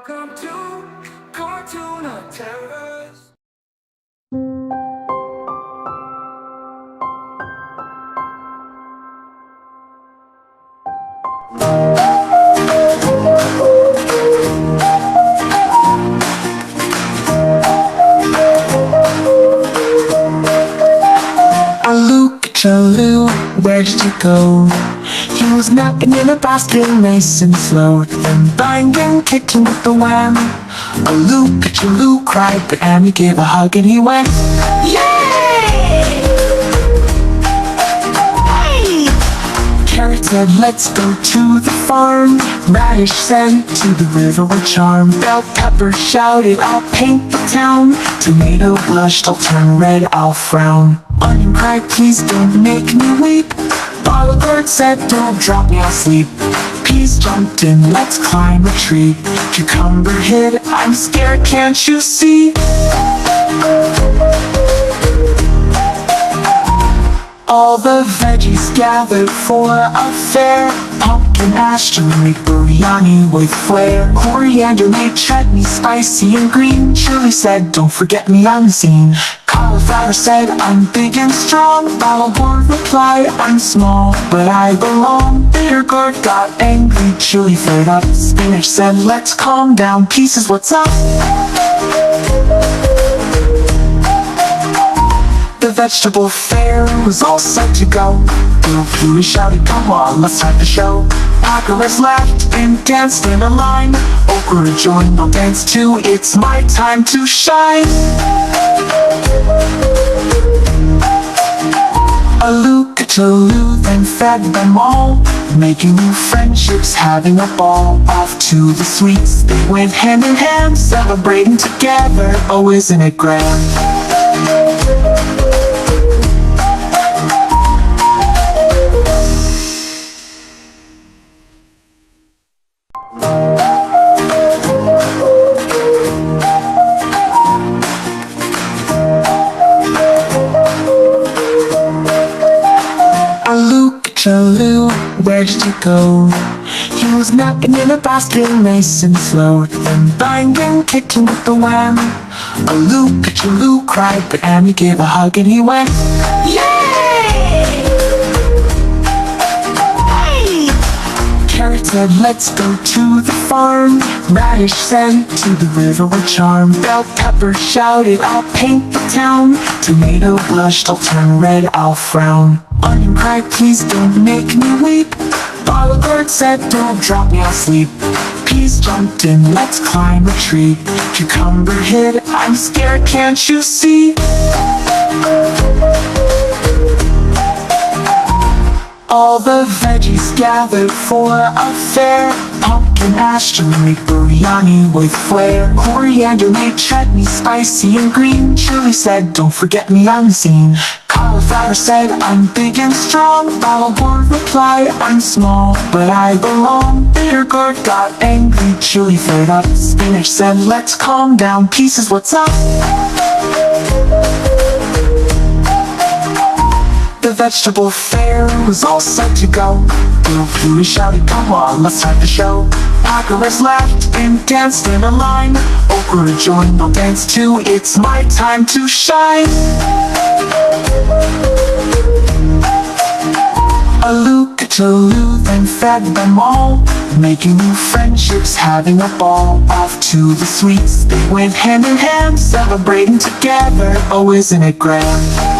Welcome to Cartoona Terrace. Aloo Kachaloo, where'd you go? He was napping in a basket nice and slow, then banging, kicking with the wham. Aloo Kachaloo cried, but Annie gave a hug and he went, yay! Hey! Carrot said, let's go to the farm. Radish said, to the river with charm. Bell pepper shouted, I'll paint the town. Tomato blushed, I'll turn red, I'll frown. Onion cried, please don't make me weep. Olive bird said, don't drop me, I'll sleep. Peas jumped in, let's climb a tree. Cucumber hid, I'm scared, can't you see? All the veggies gathered for a fair. Pumpkin ash to make biryani with flair. Coriander made chutney spicy and green. Chili said, don't forget me unseen. Cauliflower said, I'm big and strong. Bottleboard replied, I'm small, but I belong. Bitter gourd got angry, chili flared up. Spinach said, let's calm down, pieces, what's up? The vegetable fair was all set to go. Bill Pooey shouted, come on, let's start the show. Packers laughed and danced in a line. Okra joined, I'll dance too, it's my time to shine. Aloo Kachaloo then fed them all, making new friendships, having a ball. Off to the sweets they went hand in hand, celebrating together, oh isn't it grand? Aloo Kachaloo, where'd you go? He was napping in a basket nice and slow, then banging, kicking with the wham. Aloo Kachaloo cried, but Annie gave a hug and he went, yay! Hey! Carrot said, let's go to the farm. Radish said, to the river with charm. Bell pepper shouted, I'll paint the town. Tomato blushed, I'll turn red, I'll frown. Onion cried, please don't make me weep. Olive bird said, don't drop me, I'll sleep. Peas jumped in, let's climb a tree. Cucumber hid, I'm scared, can't you see? All the veggies gathered for a fair. Pumpkin ash to make biryani with flair. Coriander made chutney spicy and green. Chili said, don't forget me unseen. Cauliflower said, I'm big and strong. Bottleboard replied, I'm small, but I belong. Bitter gourd got angry, chili flared up. Spinach said, let's calm down, pieces, what's up? The vegetable fair was all set to go. Bill Pooey shouted, come on, let's start the show. Packers laughed and danced in a line. Okra joined, I'll dance too, it's my time to shine. Aloo Kachaloo then fed them all, making new friendships, having a ball. Off to the sweets they went hand in hand, celebrating together, oh isn't it grand?